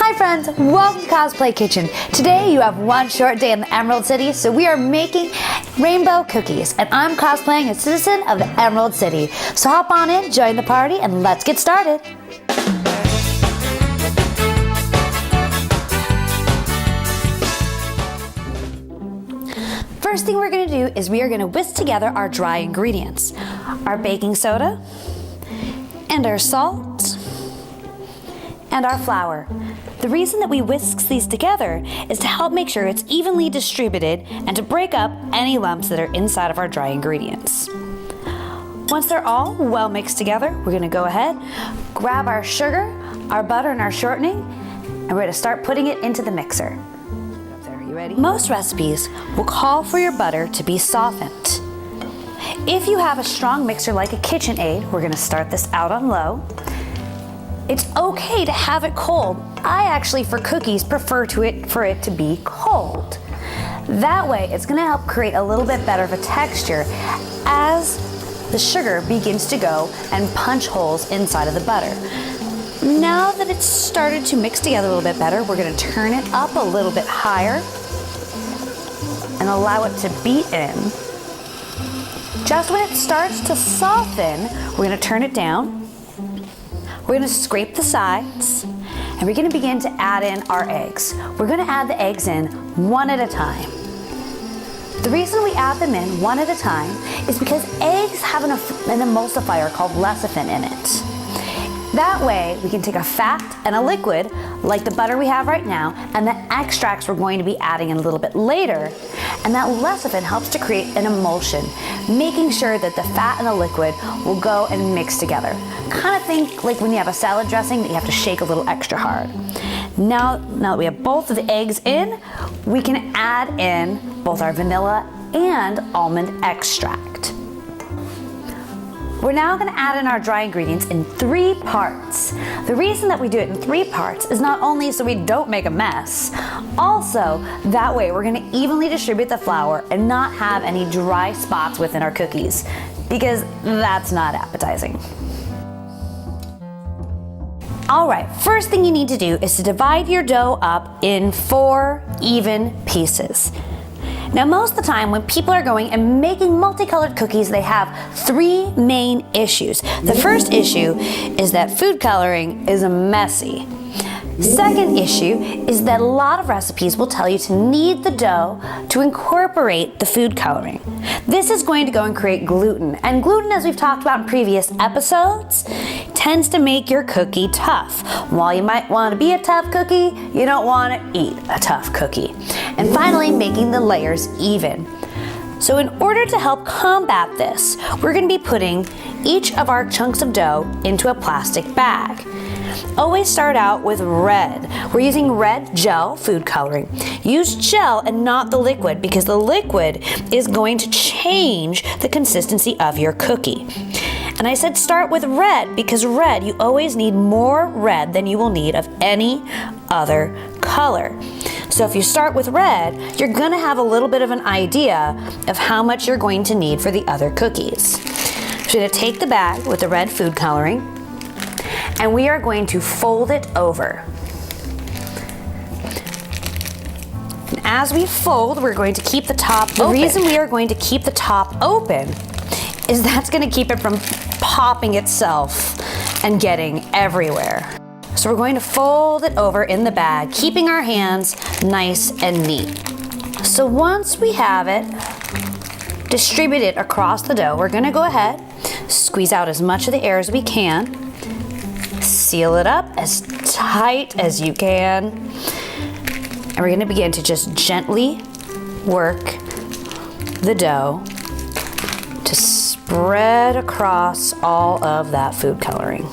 Hi friends, welcome to Cosplay Kitchen. Today you have one short day in the Emerald City, so we are making rainbow cookies, and I'm cosplaying a citizen of the Emerald City. So hop on in, join the party, and let's get started. First thing we're going to do is we are going to whisk together our dry ingredients. Our baking soda, and our salt, and our flour. The reason that we whisk these together is to help make sure it's evenly distributed and to break up any lumps that are inside of our dry ingredients. Once they're all well mixed together, we're going to go ahead, grab our sugar, our butter, and our shortening, and we're going to start putting it into the mixer. Most recipes will call for your butter to be softened. If you have a strong mixer like a KitchenAid, we're going to start this out on low. It's okay to have it cold. I actually, for cookies, prefer for it to be cold. That way, it's going to help create a little bit better of a texture as the sugar begins to go and punch holes inside of the butter. Now that it's started to mix together a little bit better, we're going to turn it up a little bit higher and allow it to beat in. Just when it starts to soften, we're going to turn it down. We're going to scrape the sides, and we're going to begin to add in our eggs. We're going to add the eggs in one at a time. The reason we add them in one at a time is because eggs have an emulsifier called lecithin in it. That way, we can take a fat and a liquid, like the butter we have right now, and the extracts we're going to be adding in a little bit later, and that lecithin helps to create an emulsion, making sure that the fat and the liquid will go and mix together. Kind of think like when you have a salad dressing that you have to shake a little extra hard. Now that we have both of the eggs in, we can add in both our vanilla and almond extract. We're now going to add in our dry ingredients in 3 parts. The reason that we do it in 3 parts is not only so we don't make a mess, also that way we're going to evenly distribute the flour and not have any dry spots within our cookies, because that's not appetizing. Alright, first thing you need to do is to divide your dough up in 4 even pieces. Now, most of the time when people are going and making multicolored cookies, they have 3 main issues. The first issue is that food coloring is messy. Second issue is that a lot of recipes will tell you to knead the dough to incorporate the food coloring. This is going to go and create gluten, and gluten, as we've talked about in previous episodes, tends to make your cookie tough. While you might want to be a tough cookie, you don't want to eat a tough cookie. And finally, making the layers even. So in order to help combat this, we're going to be putting each of our chunks of dough into a plastic bag. Always start out with red. We're using red gel food coloring. Use gel and not the liquid, because the liquid is going to change the consistency of your cookie. And I said start with red because red, you always need more red than you will need of any other color. So if you start with red, you're going to have a little bit of an idea of how much you're going to need for the other cookies. So you're going to take the bag with the red food coloring, and we are going to fold it over. And as we fold, we're going to keep the top open. The reason we are going to keep the top open is that's going to keep it from popping itself and getting everywhere. So we're going to fold it over in the bag, keeping our hands nice and neat. So once we have it distributed across the dough, we're going to go ahead, squeeze out as much of the air as we can, seal it up as tight as you can, and we're going to begin to just gently work the dough to spread across all of that food coloring.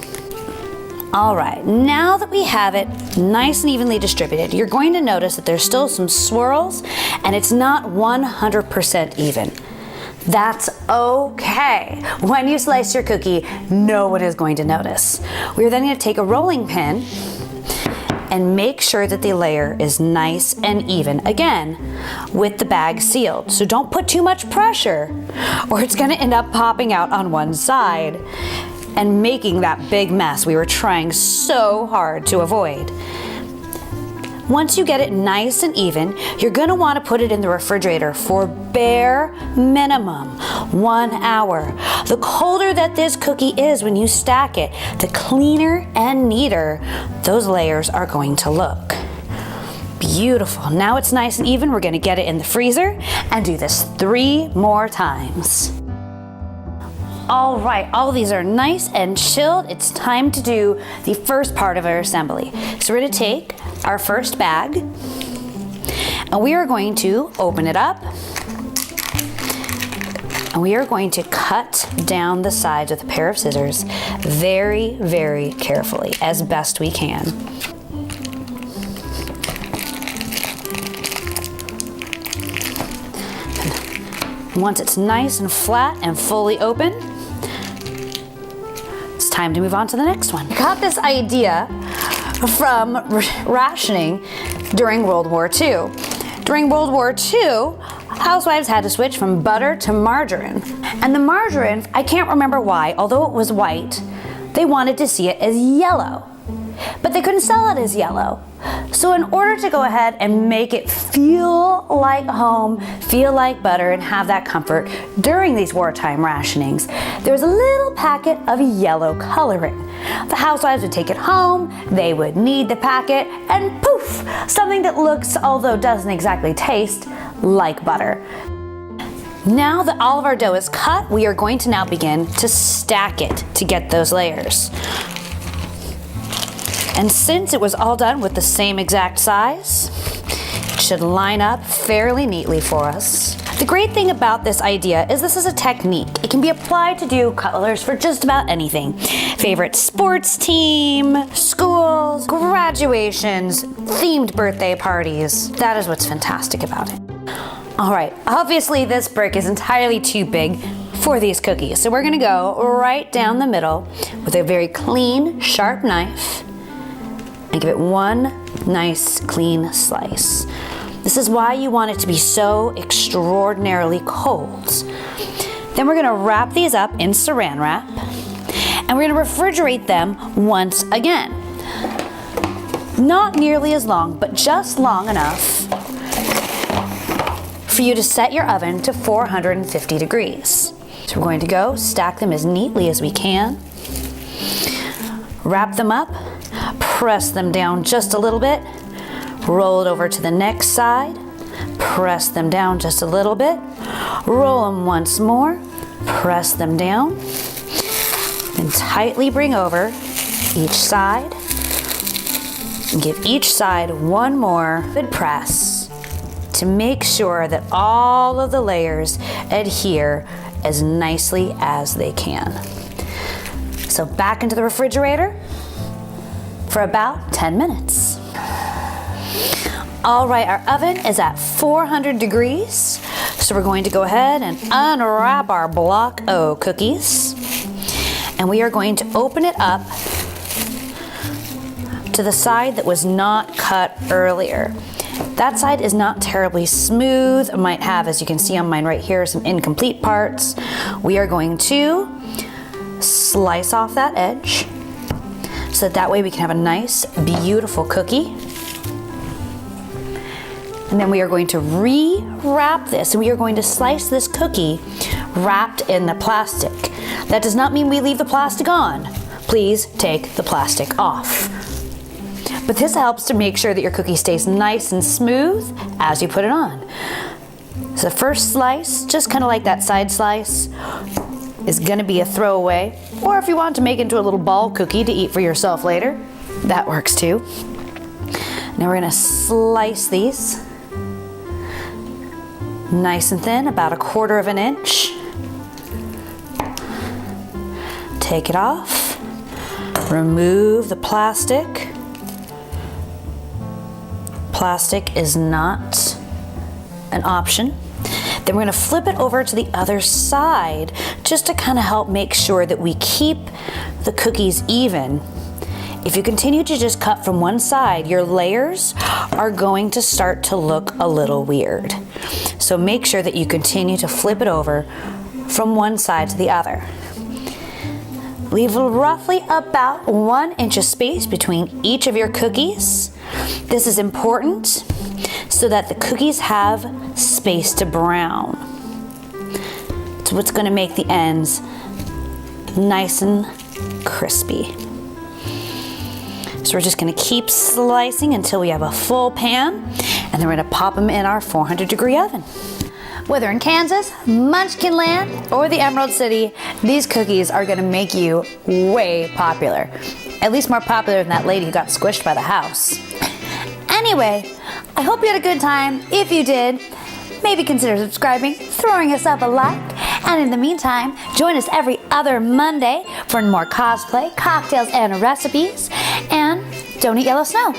All right, now that we have it nice and evenly distributed, you're going to notice that there's still some swirls and it's not 100% even. That's okay. When you slice your cookie, no one is going to notice. We're then going to take a rolling pin and make sure that the layer is nice and even, again, with the bag sealed. So don't put too much pressure or it's going to end up popping out on one side and making that big mess we were trying so hard to avoid. Once you get it nice and even, you're gonna wanna put it in the refrigerator for bare minimum 1 hour. The colder that this cookie is when you stack it, the cleaner and neater those layers are going to look. Beautiful. Now it's nice and even. We're gonna get it in the freezer and do this 3 more times. All right, all these are nice and chilled. It's time to do the first part of our assembly. So we're gonna take our first bag and we are going to open it up and we are going to cut down the sides with a pair of scissors very, very carefully as best we can. Once it's nice and flat and fully open, it's time to move on to the next one. I got this idea from rationing during World War II. During World War II, housewives had to switch from butter to margarine. And the margarine, I can't remember why, although it was white, they wanted to see it as yellow. But they couldn't sell it as yellow. So in order to go ahead and make it feel like home, feel like butter, and have that comfort during these wartime rationings, there was a little packet of yellow coloring. The housewives would take it home, they would knead the packet, and poof, something that looks, although doesn't exactly taste, like butter. Now that all of our dough is cut, we are going to now begin to stack it to get those layers. And since it was all done with the same exact size, it should line up fairly neatly for us. The great thing about this idea is this is a technique. It can be applied to do colors for just about anything. Favorite sports team, schools, graduations, themed birthday parties. That is what's fantastic about it. All right, obviously this brick is entirely too big for these cookies. So we're gonna go right down the middle with a very clean, sharp knife and give it one nice clean slice. This is why you want it to be so extraordinarily cold. Then we're gonna wrap these up in saran wrap and we're gonna refrigerate them once again. Not nearly as long, but just long enough for you to set your oven to 450 degrees. So we're going to go stack them as neatly as we can, wrap them up, press them down just a little bit, roll it over to the next side, press them down just a little bit, roll them once more, press them down, and tightly bring over each side, and give each side one more good press to make sure that all of the layers adhere as nicely as they can. So back into the refrigerator for about 10 minutes. All right, our oven is at 400 degrees. So we're going to go ahead and unwrap our block O cookies. And we are going to open it up to the side that was not cut earlier. That side is not terribly smooth. It might have, as you can see on mine right here, some incomplete parts. We are going to slice off that edge so that way we can have a nice, beautiful cookie. And then we are going to re-wrap this and we are going to slice this cookie wrapped in the plastic. That does not mean we leave the plastic on. Please take the plastic off. But this helps to make sure that your cookie stays nice and smooth as you put it on. So the first slice, just kind of like that side slice, is gonna be a throwaway. Or if you want to make it into a little ball cookie to eat for yourself later, that works too. Now we're gonna slice these nice and thin, about 1/4 of an inch. Take it off, remove the plastic. Plastic is not an option. Then we're gonna flip it over to the other side just to kind of help make sure that we keep the cookies even. If you continue to just cut from one side, your layers are going to start to look a little weird. So make sure that you continue to flip it over from one side to the other. Leave roughly about 1 inch of space between each of your cookies. This is important so that the cookies have space to brown. It's what's going to make the ends nice and crispy. So we're just going to keep slicing until we have a full pan, and then we're going to pop them in our 400-degree oven. Whether in Kansas, Munchkin Land, or the Emerald City, these cookies are going to make you way popular. At least more popular than that lady who got squished by the house. Anyway, I hope you had a good time. If you did, maybe consider subscribing, throwing us up a like, and in the meantime, join us every other Monday for more cosplay, cocktails, and recipes. And don't eat yellow snow.